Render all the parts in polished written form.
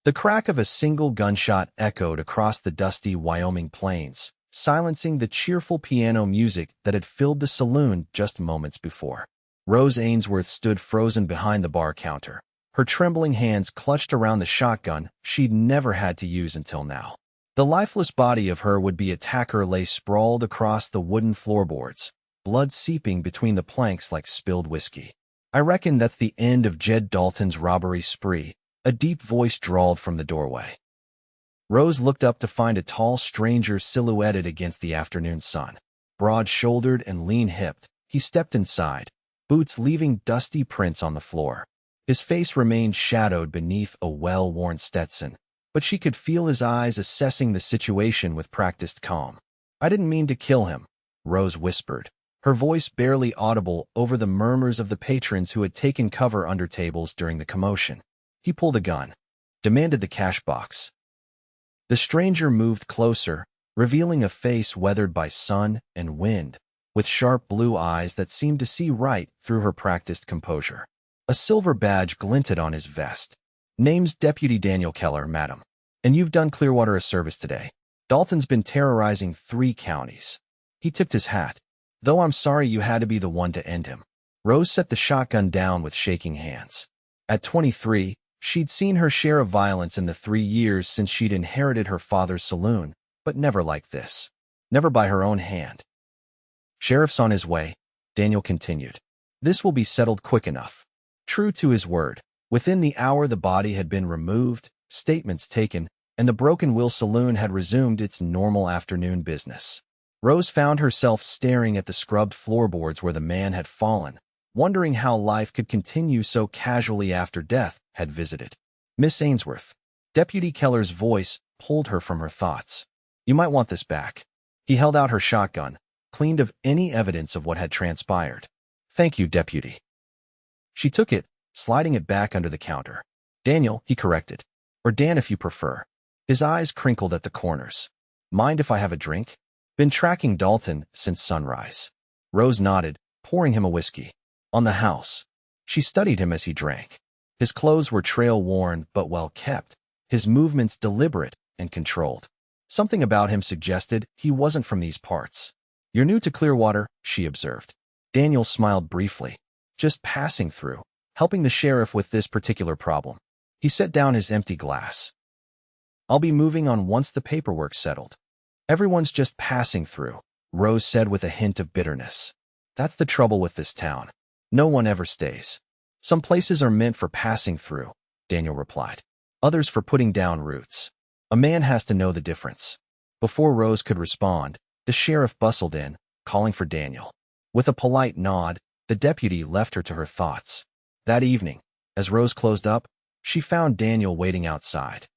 The crack of a single gunshot echoed across the dusty Wyoming plains, silencing the cheerful piano music that had filled the saloon just moments before. Rose Ainsworth stood frozen behind the bar counter, her trembling hands clutched around the shotgun she'd never had to use until now. The lifeless body of her would-be attacker lay sprawled across the wooden floorboards, blood seeping between the planks like spilled whiskey. "I reckon that's the end of Jed Dalton's robbery spree," a deep voice drawled from the doorway. Rose looked up to find a tall stranger silhouetted against the afternoon sun. Broad-shouldered and lean-hipped, he stepped inside, boots leaving dusty prints on the floor. His face remained shadowed beneath a well-worn Stetson, but she could feel his eyes assessing the situation with practiced calm. "I didn't mean to kill him," Rose whispered, her voice barely audible over the murmurs of the patrons who had taken cover under tables during the commotion. "He pulled a gun," demanded the cash box. The stranger moved closer, revealing a face weathered by sun and wind, with sharp blue eyes that seemed to see right through her practiced composure. A silver badge glinted on his vest. "Name's Deputy Daniel Keller, madam. And you've done Clearwater a service today. Dalton's been terrorizing 3 counties. He tipped his hat, though I'm sorry you had to be the one to end him." Rose set the shotgun down with shaking hands. At 23, she'd seen her share of violence in the 3 years since she'd inherited her father's saloon, but never like this. Never by her own hand. "Sheriff's on his way," Daniel continued. "This will be settled quick enough." True to his word, within the hour the body had been removed, statements taken, and the Broken Wheel Saloon had resumed its normal afternoon business. Rose found herself staring at the scrubbed floorboards where the man had fallen, wondering how life could continue so casually after death had visited. "Miss Ainsworth." Deputy Keller's voice pulled her from her thoughts. "You might want this back." He held out her shotgun, cleaned of any evidence of what had transpired. "Thank you, Deputy." She took it, sliding it back under the counter. "Daniel," he corrected. "Or Dan if you prefer." His eyes crinkled at the corners. "Mind if I have a drink?" "Been tracking Dalton since sunrise." Rose nodded, pouring him a whiskey. "On the house." She studied him as he drank. His clothes were trail-worn but well-kept, his movements deliberate and controlled. Something about him suggested he wasn't from these parts. "You're new to Clearwater," she observed. Daniel smiled briefly. "Just passing through, helping the sheriff with this particular problem." He set down his empty glass. "I'll be moving on once the paperwork's settled." "Everyone's just passing through," Rose said with a hint of bitterness. "That's the trouble with this town. No one ever stays." "Some places are meant for passing through," Daniel replied. "Others for putting down roots. A man has to know the difference." Before Rose could respond, the sheriff bustled in, calling for Daniel. With a polite nod, the deputy left her to her thoughts. That evening, as Rose closed up, she found Daniel waiting outside.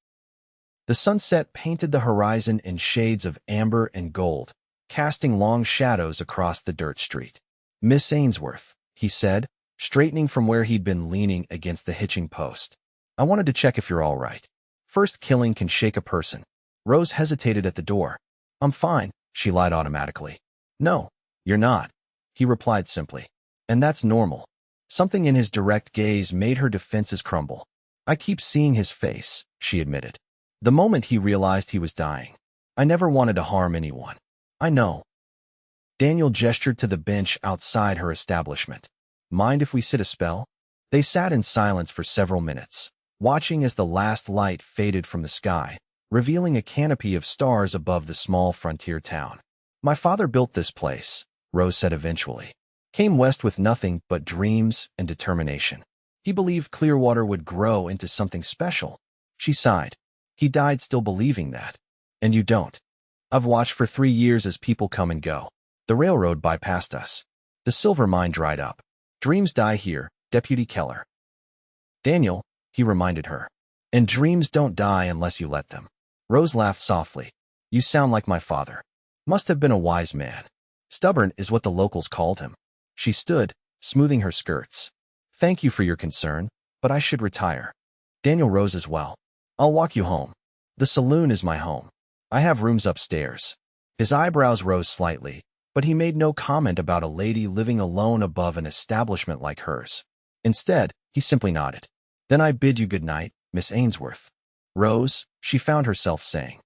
The sunset painted the horizon in shades of amber and gold, casting long shadows across the dirt street. "Miss Ainsworth," he said, straightening from where he'd been leaning against the hitching post. "I wanted to check if you're all right. First killing can shake a person." Rose hesitated at the door. "I'm fine," she lied automatically. "No, you're not," he replied simply. "And that's normal." Something in his direct gaze made her defenses crumble. "I keep seeing his face," she admitted. The moment he realized he was dying. "I never wanted to harm anyone." "I know." Daniel gestured to the bench outside her establishment. "Mind if we sit a spell?" They sat in silence for several minutes, watching as the last light faded from the sky, revealing a canopy of stars above the small frontier town. "My father built this place," Rose said eventually. "Came west with nothing but dreams and determination. He believed Clearwater would grow into something special." She sighed. "He died still believing that. And you don't." "I've watched for 3 years as people come and go. The railroad bypassed us. The silver mine dried up. Dreams die here, Deputy Keller." "Daniel," he reminded her. "And dreams don't die unless you let them." Rose laughed softly. "You sound like my father. Must have been a wise man. Stubborn is what the locals called him." She stood, smoothing her skirts. "Thank you for your concern, but I should retire." Daniel rose as well. "I'll walk you home. The saloon is my home. I have rooms upstairs." His eyebrows rose slightly, but he made no comment about a lady living alone above an establishment like hers. Instead, he simply nodded. "Then I bid you good night, Miss Ainsworth." Rose, she found herself saying.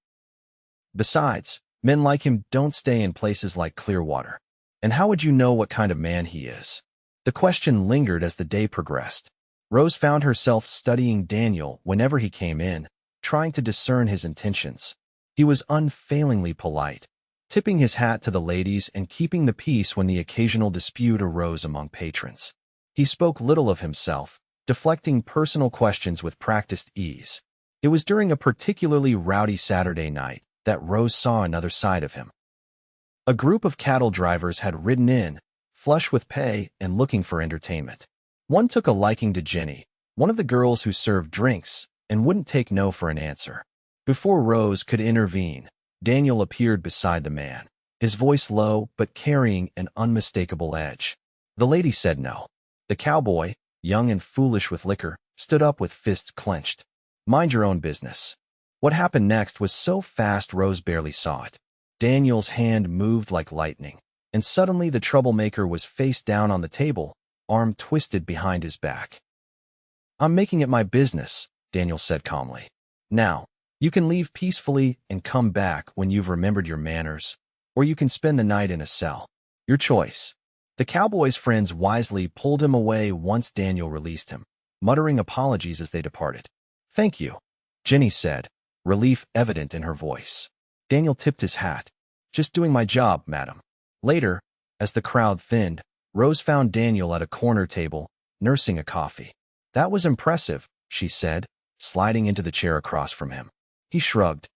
Besides, men like him don't stay in places like Clearwater. And how would you know what kind of man he is? The question lingered as the day progressed. Rose found herself studying Daniel whenever he came in, trying to discern his intentions. He was unfailingly polite, tipping his hat to the ladies and keeping the peace when the occasional dispute arose among patrons. He spoke little of himself, deflecting personal questions with practiced ease. It was during a particularly rowdy Saturday night that Rose saw another side of him. A group of cattle drivers had ridden in, flush with pay and looking for entertainment. One took a liking to Jenny, one of the girls who served drinks, and wouldn't take no for an answer. Before Rose could intervene, Daniel appeared beside the man, his voice low but carrying an unmistakable edge. The lady said no. The cowboy, young and foolish with liquor, stood up with fists clenched. Mind your own business. What happened next was so fast Rose barely saw it. Daniel's hand moved like lightning, and suddenly the troublemaker was face down on the table, arm twisted behind his back. I'm making it my business, Daniel said calmly. Now, you can leave peacefully and come back when you've remembered your manners, or you can spend the night in a cell. Your choice. The cowboy's friends wisely pulled him away once Daniel released him, muttering apologies as they departed. Thank you, Jenny said, relief evident in her voice. Daniel tipped his hat. Just doing my job, madam. Later, as the crowd thinned, Rose found Daniel at a corner table, nursing a coffee. That was impressive, she said, sliding into the chair across from him. He shrugged.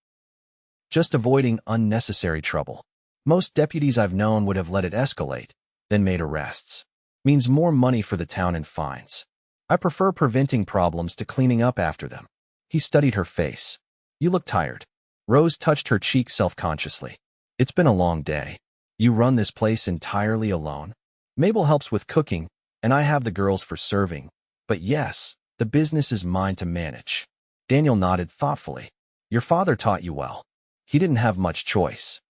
Just avoiding unnecessary trouble. Most deputies I've known would have let it escalate, then made arrests. Means more money for the town in fines. I prefer preventing problems to cleaning up after them. He studied her face. You look tired. Rose touched her cheek self-consciously. It's been a long day. You run this place entirely alone? Mabel helps with cooking, and I have the girls for serving. But yes, the business is mine to manage. Daniel nodded thoughtfully. Your father taught you well. He didn't have much choice.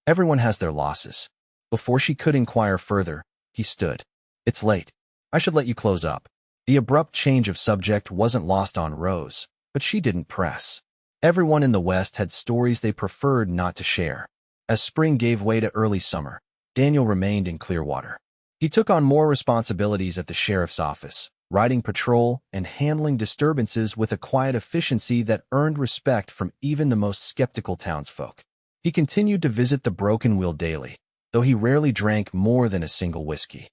Everyone has their losses. Before she could inquire further, he stood. It's late. I should let you close up. The abrupt change of subject wasn't lost on Rose, but she didn't press. Everyone in the West had stories they preferred not to share. As spring gave way to early summer, Daniel remained in Clearwater. He took on more responsibilities at the sheriff's office, riding patrol and handling disturbances with a quiet efficiency that earned respect from even the most skeptical townsfolk. He continued to visit the Broken Wheel daily, though he rarely drank more than a single whiskey.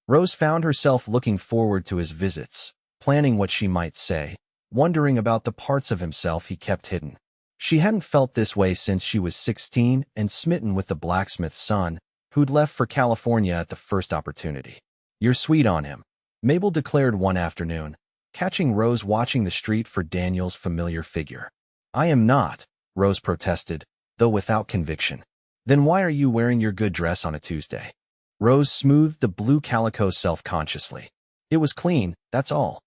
Rose found herself looking forward to his visits, planning what she might say, wondering about the parts of himself he kept hidden. She hadn't felt this way since she was 16 and smitten with the blacksmith's son, who'd left for California at the first opportunity. You're sweet on him, Mabel declared one afternoon, catching Rose watching the street for Daniel's familiar figure. I am not, Rose protested, though without conviction. Then why are you wearing your good dress on a Tuesday? Rose smoothed the blue calico self-consciously. It was clean, that's all.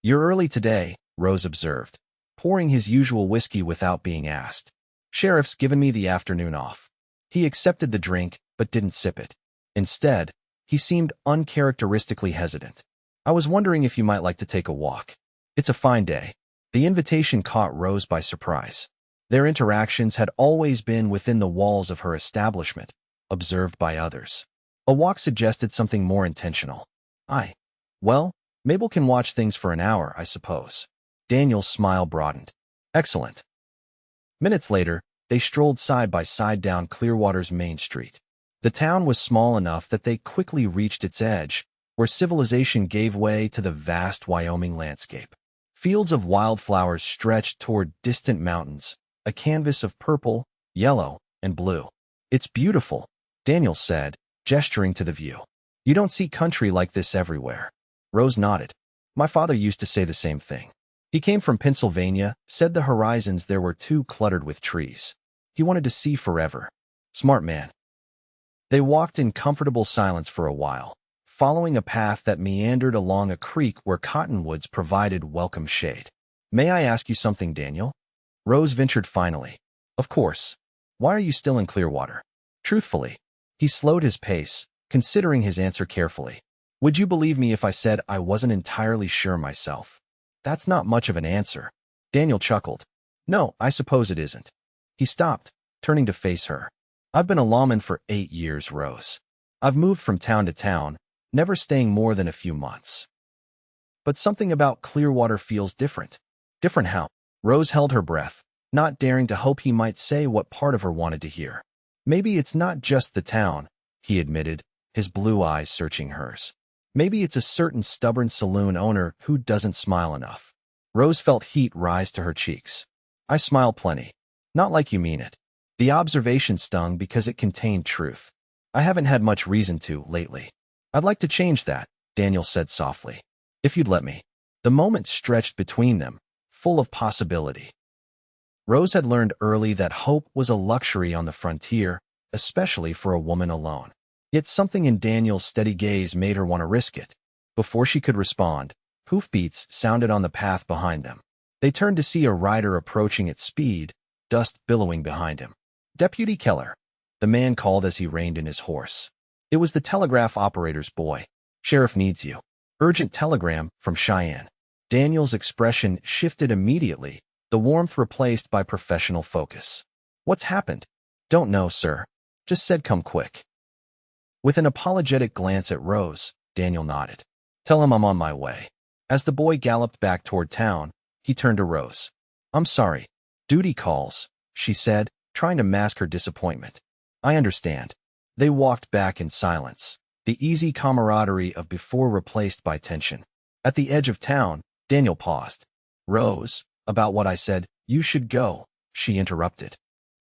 You're early today, Rose observed, pouring his usual whiskey without being asked. Sheriff's given me the afternoon off. He accepted the drink, but didn't sip it. Instead, he seemed uncharacteristically hesitant. I was wondering if you might like to take a walk. It's a fine day. The invitation caught Rose by surprise. Their interactions had always been within the walls of her establishment, observed by others. A walk suggested something more intentional. Well, Mabel can watch things for an hour, I suppose. Daniel's smile broadened. Excellent. Minutes later, they strolled side by side down Clearwater's main street. The town was small enough that they quickly reached its edge, where civilization gave way to the vast Wyoming landscape. Fields of wildflowers stretched toward distant mountains, a canvas of purple, yellow, and blue. It's beautiful, Daniel said, gesturing to the view. You don't see country like this everywhere. Rose nodded. My father used to say the same thing. He came from Pennsylvania, said the horizons there were too cluttered with trees. He wanted to see forever. Smart man. They walked in comfortable silence for a while, following a path that meandered along a creek where cottonwoods provided welcome shade. May I ask you something, Daniel? Rose ventured finally. Of course. Why are you still in Clearwater? Truthfully. He slowed his pace, considering his answer carefully. Would you believe me if I said I wasn't entirely sure myself? That's not much of an answer. Daniel chuckled. No, I suppose it isn't. He stopped, turning to face her. I've been a lawman for 8 years, Rose. I've moved from town to town, never staying more than a few months. But something about Clearwater feels different. Different how? Rose held her breath, not daring to hope he might say what part of her wanted to hear. Maybe it's not just the town, he admitted, his blue eyes searching hers. Maybe it's a certain stubborn saloon owner who doesn't smile enough. Rose felt heat rise to her cheeks. I smile plenty. Not like you mean it. The observation stung because it contained truth. I haven't had much reason to lately. I'd like to change that, Daniel said softly. If you'd let me. The moment stretched between them, full of possibility. Rose had learned early that hope was a luxury on the frontier, especially for a woman alone. Yet something in Daniel's steady gaze made her want to risk it. Before she could respond, hoofbeats sounded on the path behind them. They turned to see a rider approaching at speed, dust billowing behind him. Deputy Keller, the man called as he reined in his horse. It was the telegraph operator's boy. Sheriff needs you. Urgent telegram from Cheyenne. Daniel's expression shifted immediately, the warmth replaced by professional focus. What's happened? Don't know, sir. Just said come quick. With an apologetic glance at Rose, Daniel nodded. Tell him I'm on my way. As the boy galloped back toward town, he turned to Rose. I'm sorry. Duty calls, she said, trying to mask her disappointment. I understand. They walked back in silence, the easy camaraderie of before replaced by tension. At the edge of town, Daniel paused. Rose, about what I said, you should go, she interrupted.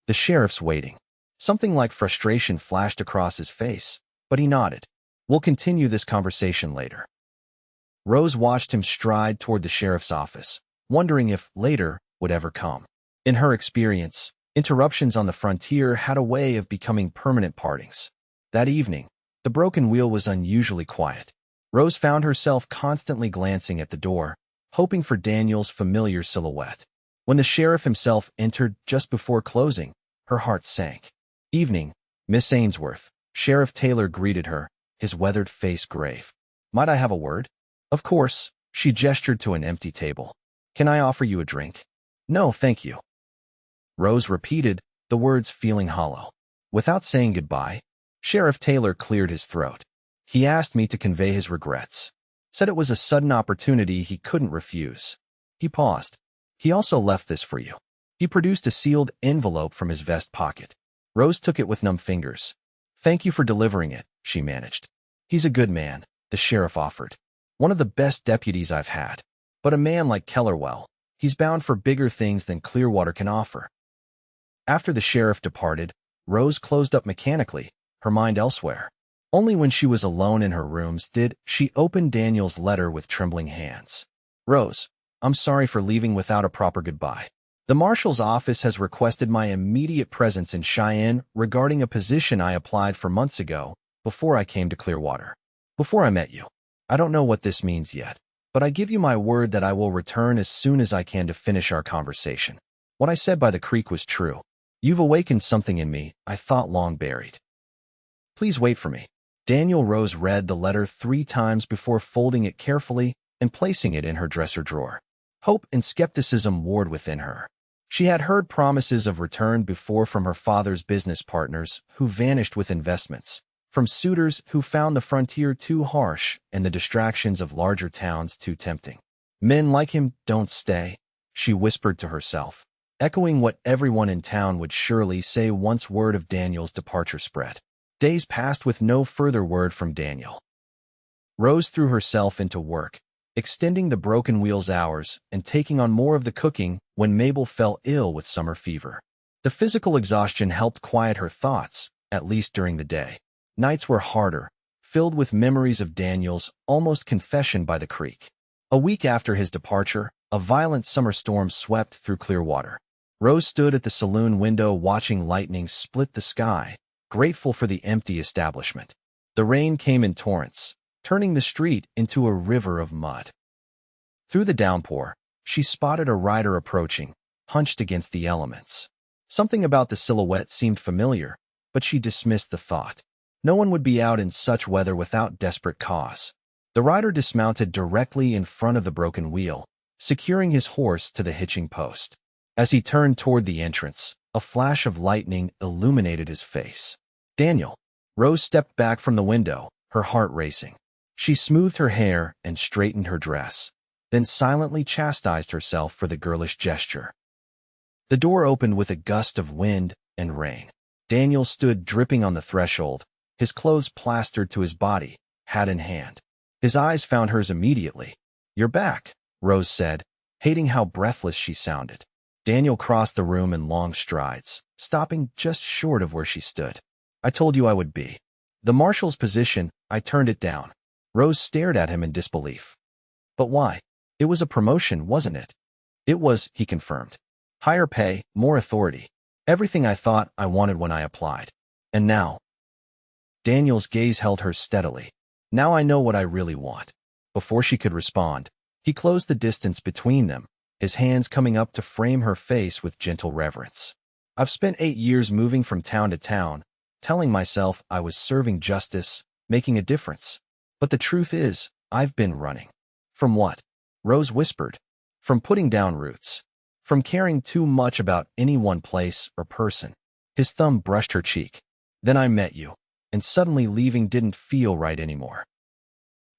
The sheriff's waiting. Something like frustration flashed across his face, but he nodded. We'll continue this conversation later. Rose watched him stride toward the sheriff's office, wondering if later would ever come. In her experience, interruptions on the frontier had a way of becoming permanent partings. That evening, the broken wheel was unusually quiet. Rose found herself constantly glancing at the door, hoping for Daniel's familiar silhouette. When the sheriff himself entered just before closing, her heart sank. Evening, Miss Ainsworth. Sheriff Taylor greeted her, his weathered face grave. Might I have a word? Of course, she gestured to an empty table. Can I offer you a drink? No, thank you. Rose repeated, the words feeling hollow. Without saying goodbye, Sheriff Taylor cleared his throat. He asked me to convey his regrets. Said it was a sudden opportunity he couldn't refuse. He paused. He also left this for you. He produced a sealed envelope from his vest pocket. Rose took it with numb fingers. Thank you for delivering it, she managed. He's a good man, the sheriff offered. One of the best deputies I've had. But a man like Keller, well, he's bound for bigger things than Clearwater can offer. After the sheriff departed, Rose closed up mechanically, her mind elsewhere. Only when she was alone in her rooms did she open Daniel's letter with trembling hands. Rose, I'm sorry for leaving without a proper goodbye. The marshal's office has requested my immediate presence in Cheyenne regarding a position I applied for months ago, before I came to Clearwater. Before I met you. I don't know what this means yet, but I give you my word that I will return as soon as I can to finish our conversation. What I said by the creek was true. You've awakened something in me I thought long buried. Please wait for me. Daniel Rose read the letter 3 times before folding it carefully and placing it in her dresser drawer. Hope and skepticism warred within her. She had heard promises of return before from her father's business partners who vanished with investments, from suitors who found the frontier too harsh and the distractions of larger towns too tempting. Men like him don't stay, she whispered to herself, echoing what everyone in town would surely say once word of Daniel's departure spread. Days passed with no further word from Daniel. Rose threw herself into work, extending the broken wheel's hours and taking on more of the cooking when Mabel fell ill with summer fever. The physical exhaustion helped quiet her thoughts, at least during the day. Nights were harder, filled with memories of Daniel's almost confession by the creek. A week after his departure, a violent summer storm swept through Clearwater. Rose stood at the saloon window watching lightning split the sky, grateful for the empty establishment. The rain came in torrents, turning the street into a river of mud. Through the downpour, she spotted a rider approaching, hunched against the elements. Something about the silhouette seemed familiar, but she dismissed the thought. No one would be out in such weather without desperate cause. The rider dismounted directly in front of the broken wheel, securing his horse to the hitching post. As he turned toward the entrance, a flash of lightning illuminated his face. Daniel. Rose stepped back from the window, her heart racing. She smoothed her hair and straightened her dress, then silently chastised herself for the girlish gesture. The door opened with a gust of wind and rain. Daniel stood dripping on the threshold, his clothes plastered to his body, hat in hand. His eyes found hers immediately. "You're back," Rose said, hating how breathless she sounded. Daniel crossed the room in long strides, stopping just short of where she stood. "I told you I would be." The marshal's position, I turned it down. Rose stared at him in disbelief. "But why? It was a promotion, wasn't it?" "It was," he confirmed. "Higher pay, more authority. Everything I thought I wanted when I applied. And now?" Daniel's gaze held her steadily. "Now I know what I really want." Before she could respond, he closed the distance between them, his hands coming up to frame her face with gentle reverence. "I've spent 8 years moving from town to town, telling myself I was serving justice, making a difference. But the truth is, I've been running." "From what?" Rose whispered. "From putting down roots. From caring too much about any one place or person." His thumb brushed her cheek. "Then I met you, and suddenly leaving didn't feel right anymore."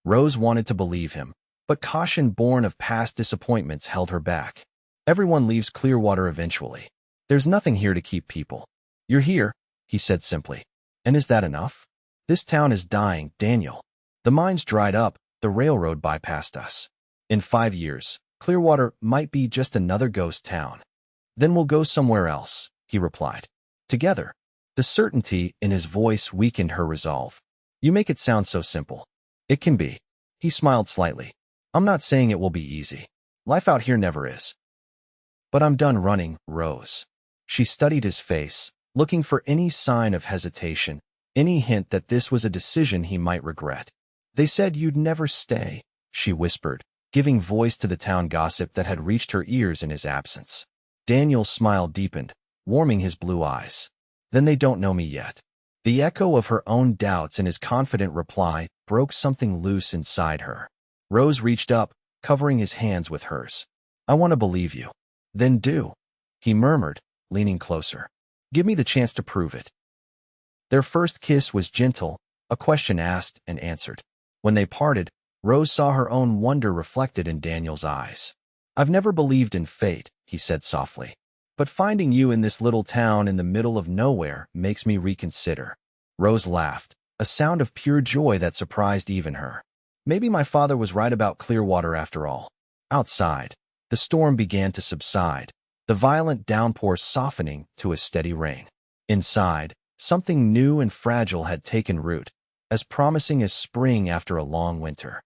Rose wanted to believe him, but caution born of past disappointments held her back. "Everyone leaves Clearwater eventually. There's nothing here to keep people." "You're here," he said simply. "And is that enough?" "This town is dying, Daniel. The mines dried up, the railroad bypassed us. In 5 years, Clearwater might be just another ghost town. Then we'll go somewhere else," he replied. "Together." The certainty in his voice weakened her resolve. "You make it sound so simple." "It can be." He smiled slightly. "I'm not saying it will be easy. Life out here never is. But I'm done running, Rose." She studied his face, looking for any sign of hesitation, any hint that this was a decision he might regret. "They said you'd never stay," she whispered, giving voice to the town gossip that had reached her ears in his absence. Daniel's smile deepened, warming his blue eyes. "Then they don't know me yet." The echo of her own doubts in his confident reply broke something loose inside her. Rose reached up, covering his hands with hers. "I want to believe you." "Then do," he murmured, leaning closer. "Give me the chance to prove it." Their first kiss was gentle, a question asked and answered. When they parted, Rose saw her own wonder reflected in Daniel's eyes. "I've never believed in fate," he said softly. "But finding you in this little town in the middle of nowhere makes me reconsider." Rose laughed, a sound of pure joy that surprised even her. "Maybe my father was right about Clearwater after all." Outside, the storm began to subside, the violent downpour softening to a steady rain. Inside, something new and fragile had taken root, as promising as spring after a long winter.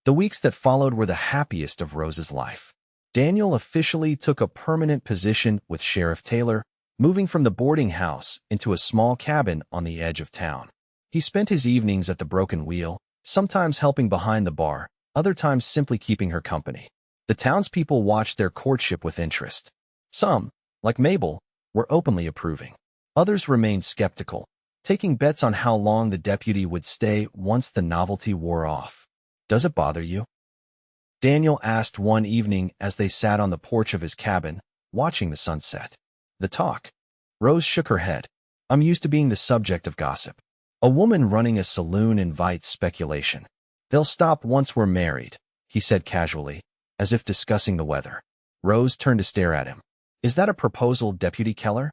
The weeks that followed were the happiest of Rose's life. Daniel officially took a permanent position with Sheriff Taylor, moving from the boarding house into a small cabin on the edge of town. He spent his evenings at the Broken Wheel, sometimes helping behind the bar, other times simply keeping her company. The townspeople watched their courtship with interest. Some, like Mabel, were openly approving. Others remained skeptical, taking bets on how long the deputy would stay once the novelty wore off. "Does it bother you?" Daniel asked one evening as they sat on the porch of his cabin, watching the sunset. "The talk?" Rose shook her head. "I'm used to being the subject of gossip. A woman running a saloon invites speculation. They'll stop once we're married," he said casually, as if discussing the weather. Rose turned to stare at him. "Is that a proposal, Deputy Keller?"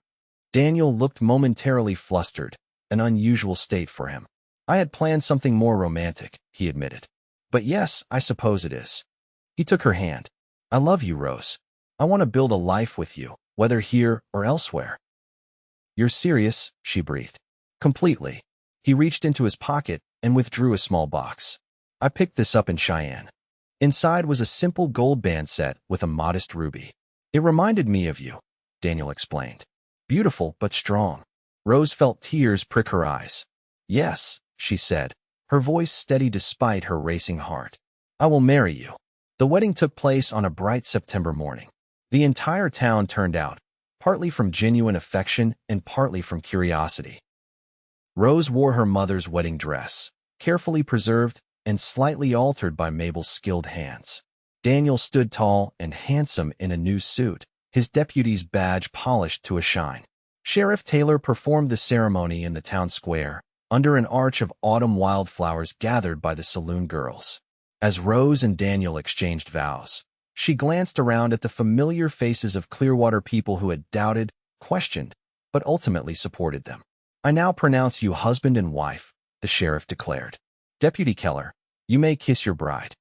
Daniel looked momentarily flustered, an unusual state for him. "I had planned something more romantic," he admitted. "But yes, I suppose it is." He took her hand. "I love you, Rose. I want to build a life with you, whether here or elsewhere." "You're serious?" she breathed. "Completely." He reached into his pocket and withdrew a small box. "I picked this up in Cheyenne." Inside was a simple gold band set with a modest ruby. "It reminded me of you," Daniel explained. "Beautiful but strong." Rose felt tears prick her eyes. "Yes," she said, her voice steady despite her racing heart. "I will marry you." The wedding took place on a bright September morning. The entire town turned out, partly from genuine affection and partly from curiosity. Rose wore her mother's wedding dress, carefully preserved and slightly altered by Mabel's skilled hands. Daniel stood tall and handsome in a new suit, his deputy's badge polished to a shine. Sheriff Taylor performed the ceremony in the town square, under an arch of autumn wildflowers gathered by the saloon girls. As Rose and Daniel exchanged vows, she glanced around at the familiar faces of Clearwater people who had doubted, questioned, but ultimately supported them. "I now pronounce you husband and wife," the sheriff declared. "Deputy Keller, you may kiss your bride."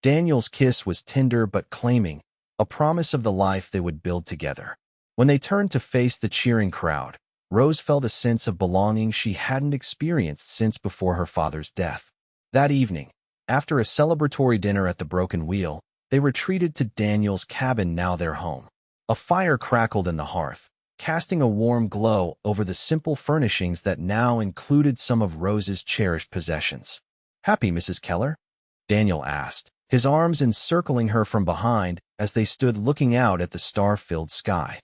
Daniel's kiss was tender but claiming, a promise of the life they would build together. When they turned to face the cheering crowd, Rose felt a sense of belonging she hadn't experienced since before her father's death. That evening, after a celebratory dinner at the Broken Wheel, they retreated to Daniel's cabin, now their home. A fire crackled in the hearth, casting a warm glow over the simple furnishings that now included some of Rose's cherished possessions. "Happy, Mrs. Keller?" Daniel asked, his arms encircling her from behind as they stood looking out at the star-filled sky.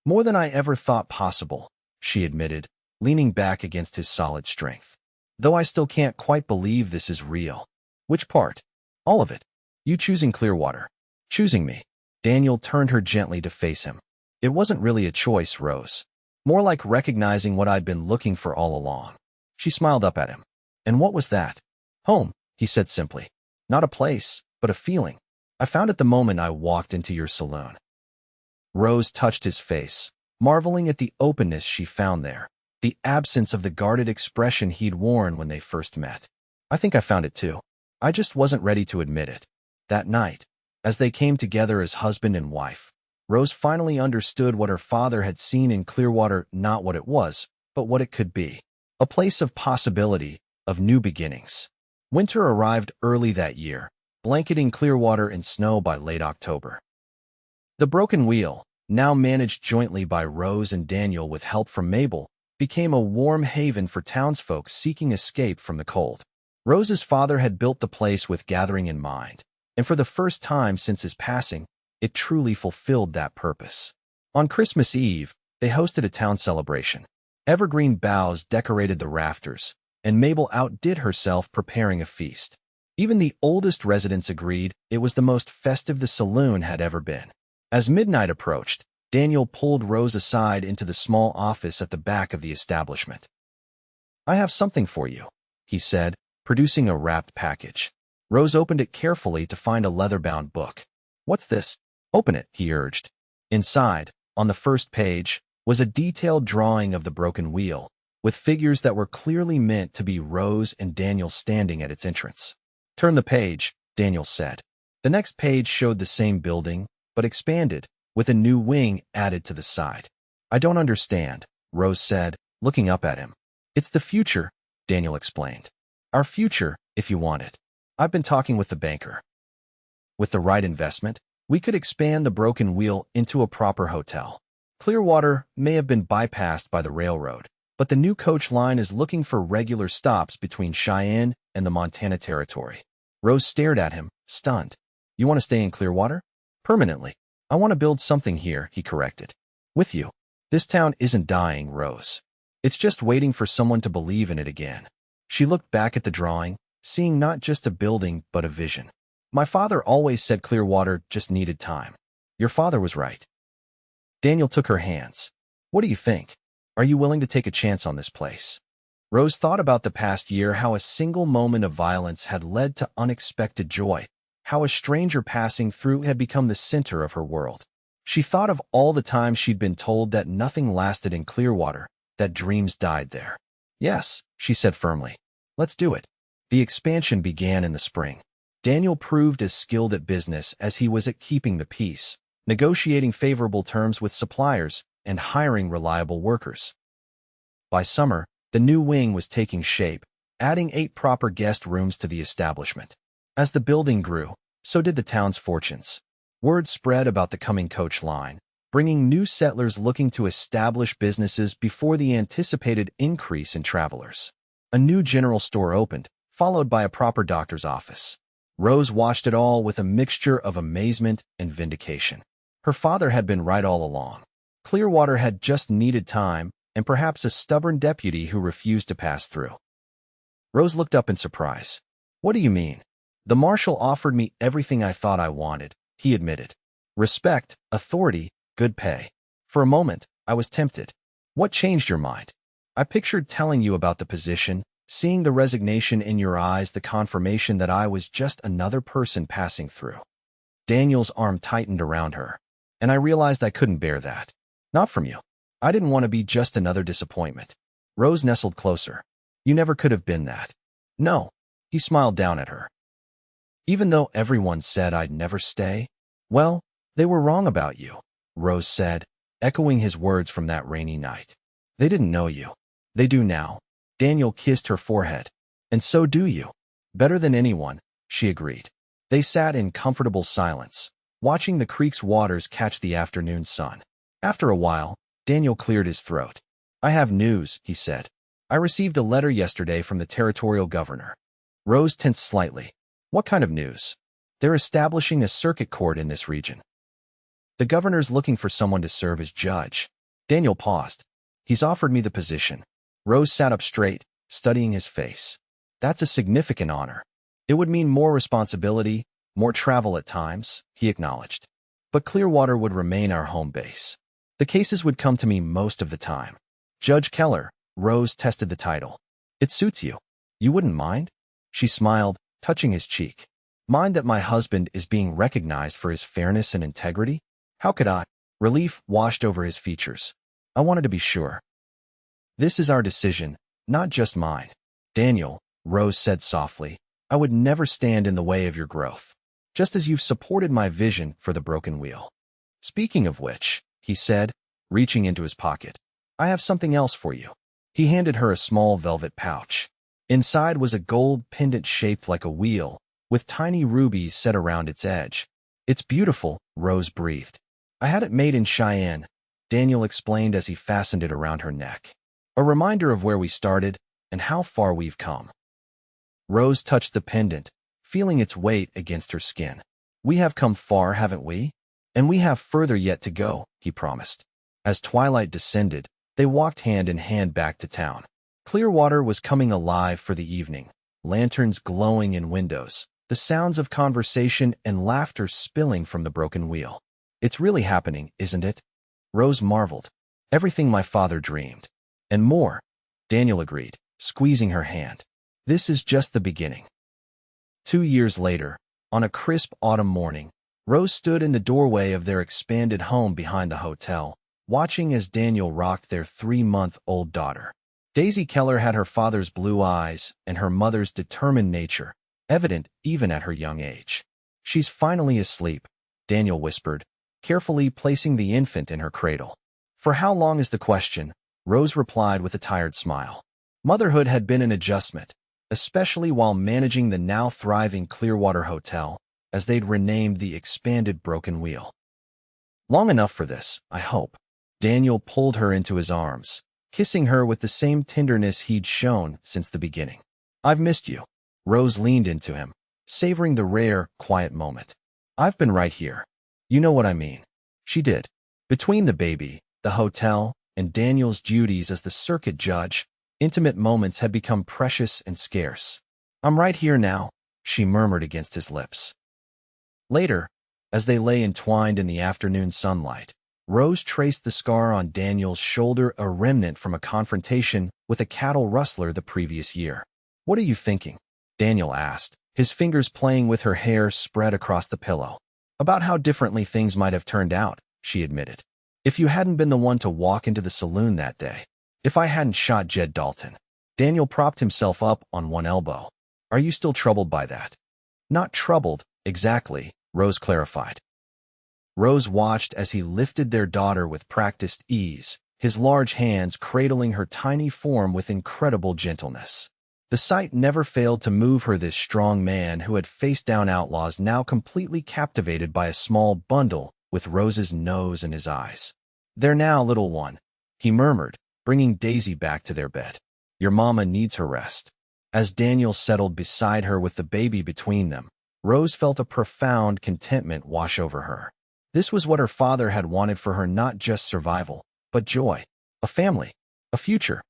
"More than I ever thought possible," she admitted, leaning back against his solid strength. "Though I still can't quite believe this is real." "Which part?" "All of it. You choosing Clearwater. Choosing me." Daniel turned her gently to face him. "It wasn't really a choice, Rose. More like recognizing what I'd been looking for all along." She smiled up at him. "And what was that?" "Home," he said simply. "Not a place, but a feeling. I found it the moment I walked into your saloon." Rose touched his face, marveling at the openness she found there, the absence of the guarded expression he'd worn when they first met. "I think I found it too. I just wasn't ready to admit it." That night, as they came together as husband and wife, Rose finally understood what her father had seen in Clearwater, not what it was, but what it could be. A place of possibility, of new beginnings. Winter arrived early that year, blanketing Clearwater in snow by late October. The Broken Wheel, now managed jointly by Rose and Daniel with help from Mabel, became a warm haven for townsfolk seeking escape from the cold. Rose's father had built the place with gathering in mind, and for the first time since his passing, it truly fulfilled that purpose. On Christmas Eve, they hosted a town celebration. Evergreen boughs decorated the rafters, and Mabel outdid herself preparing a feast. Even the oldest residents agreed it was the most festive the saloon had ever been. As midnight approached, Daniel pulled Rose aside into the small office at the back of the establishment. "I have something for you," he said, producing a wrapped package. Rose opened it carefully to find a leather-bound book. "What's this?" "Open it," he urged. Inside, on the first page, was a detailed drawing of the Broken Wheel, with figures that were clearly meant to be Rose and Daniel standing at its entrance. "Turn the page," Daniel said. The next page showed the same building, but expanded, with a new wing added to the side. "I don't understand," Rose said, looking up at him. "It's the future," Daniel explained. "Our future, if you want it. I've been talking with the banker. With the right investment, we could expand the Broken Wheel into a proper hotel. Clearwater may have been bypassed by the railroad, but the new coach line is looking for regular stops between Cheyenne and the Montana Territory." Rose stared at him, stunned. "You want to stay in Clearwater?" "Permanently. I want to build something here," he corrected. "With you. This town isn't dying, Rose. It's just waiting for someone to believe in it again." She looked back at the drawing, seeing not just a building but a vision. "My father always said Clearwater just needed time." "Your father was right." Daniel took her hands. "What do you think? Are you willing to take a chance on this place?" Rose thought about the past year, how a single moment of violence had led to unexpected joy, how a stranger passing through had become the center of her world. She thought of all the times she'd been told that nothing lasted in Clearwater, that dreams died there. "Yes," she said firmly. "Let's do it." The expansion began in the spring. Daniel proved as skilled at business as he was at keeping the peace, negotiating favorable terms with suppliers and hiring reliable workers. By summer, the new wing was taking shape, adding 8 proper guest rooms to the establishment. As the building grew, so did the town's fortunes. Word spread about the coming coach line, bringing new settlers looking to establish businesses before the anticipated increase in travelers. A new general store opened, followed by a proper doctor's office. Rose watched it all with a mixture of amazement and vindication. Her father had been right all along. Clearwater had just needed time and perhaps a stubborn deputy who refused to pass through. Rose looked up in surprise. "What do you mean?" The marshal offered me everything I thought I wanted, he admitted. Respect, authority, good pay. For a moment, I was tempted. What changed your mind? I pictured telling you about the position, seeing the resignation in your eyes, the confirmation that I was just another person passing through. Daniel's arm tightened around her, and I realized I couldn't bear that. Not from you. I didn't want to be just another disappointment. Rose nestled closer. You never could have been that. No. He smiled down at her. Even though everyone said I'd never stay? Well, they were wrong about you, Rose said, echoing his words from that rainy night. They didn't know you. They do now. Daniel kissed her forehead. And so do you. Better than anyone, she agreed. They sat in comfortable silence, watching the creek's waters catch the afternoon sun. After a while, Daniel cleared his throat. I have news, he said. I received a letter yesterday from the territorial governor. Rose tensed slightly. What kind of news? They're establishing a circuit court in this region. The governor's looking for someone to serve as judge. Daniel paused. He's offered me the position. Rose sat up straight, studying his face. That's a significant honor. It would mean more responsibility, more travel at times, he acknowledged. But Clearwater would remain our home base. The cases would come to me most of the time. Judge Keller, Rose tested the title. It suits you. You wouldn't mind? She smiled, touching his cheek. Mind that my husband is being recognized for his fairness and integrity? How could I? Relief washed over his features. I wanted to be sure. This is our decision, not just mine. Daniel, Rose said softly, I would never stand in the way of your growth, just as you've supported my vision for the broken wheel. Speaking of which, he said, reaching into his pocket, I have something else for you. He handed her a small velvet pouch. Inside was a gold pendant shaped like a wheel, with tiny rubies set around its edge. It's beautiful, Rose breathed. I had it made in Cheyenne, Daniel explained as he fastened it around her neck. A reminder of where we started and how far we've come. Rose touched the pendant, feeling its weight against her skin. We have come far, haven't we? And we have further yet to go, he promised. As twilight descended, they walked hand in hand back to town. Clearwater was coming alive for the evening, lanterns glowing in windows, the sounds of conversation and laughter spilling from the broken wheel. It's really happening, isn't it? Rose marveled. Everything my father dreamed. And more, Daniel agreed, squeezing her hand. This is just the beginning. 2 years later, on a crisp autumn morning, Rose stood in the doorway of their expanded home behind the hotel, watching as Daniel rocked their 3-month-old daughter. Daisy Keller had her father's blue eyes and her mother's determined nature, evident even at her young age. She's finally asleep, Daniel whispered, carefully placing the infant in her cradle. For how long is the question? Rose replied with a tired smile. Motherhood had been an adjustment, especially while managing the now thriving Clearwater Hotel, as they'd renamed the expanded Broken Wheel. Long enough for this, I hope. Daniel pulled her into his arms, kissing her with the same tenderness he'd shown since the beginning. I've missed you. Rose leaned into him, savoring the rare, quiet moment. I've been right here. You know what I mean. She did. Between the baby, the hotel, and Daniel's duties as the circuit judge, intimate moments had become precious and scarce. I'm right here now, she murmured against his lips. Later, as they lay entwined in the afternoon sunlight, Rose traced the scar on Daniel's shoulder, a remnant from a confrontation with a cattle rustler the previous year. What are you thinking? Daniel asked, his fingers playing with her hair spread across the pillow. About how differently things might have turned out, she admitted. If you hadn't been the one to walk into the saloon that day. If I hadn't shot Jed Dalton. Daniel propped himself up on one elbow. Are you still troubled by that? Not troubled, exactly, Rose clarified. Rose watched as he lifted their daughter with practiced ease, his large hands cradling her tiny form with incredible gentleness. The sight never failed to move her, this strong man who had faced down outlaws, now completely captivated by a small bundle with Rose's nose in his eyes. There now, little one, he murmured, bringing Daisy back to their bed. Your mama needs her rest. As Daniel settled beside her with the baby between them, Rose felt a profound contentment wash over her. This was what her father had wanted for her, not just survival, but joy, a family, a future.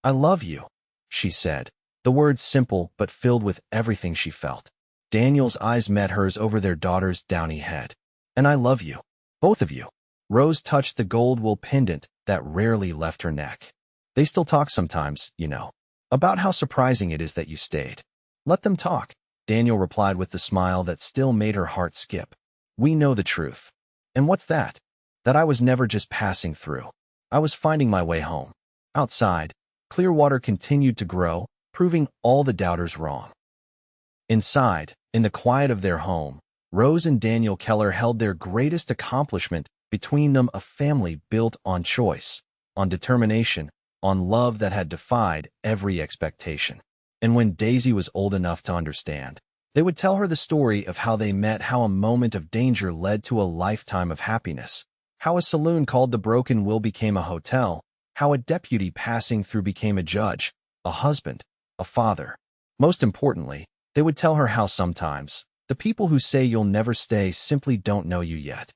I love you, she said, the words simple but filled with everything she felt. Daniel's eyes met hers over their daughter's downy head. And I love you. Both of you. Rose touched the gold wool pendant that rarely left her neck. They still talk sometimes, you know, about how surprising it is that you stayed. Let them talk, Daniel replied with the smile that still made her heart skip. We know the truth. And what's that? That I was never just passing through. I was finding my way home. Outside, Clearwater continued to grow, proving all the doubters wrong. Inside, in the quiet of their home, Rose and Daniel Keller held their greatest accomplishment between them, a family built on choice, on determination, on love that had defied every expectation. And when Daisy was old enough to understand, they would tell her the story of how they met, how a moment of danger led to a lifetime of happiness, how a saloon called the Broken Wheel became a hotel, how a deputy passing through became a judge, a husband, a father. Most importantly, they would tell her how sometimes the people who say you'll never stay simply don't know you yet.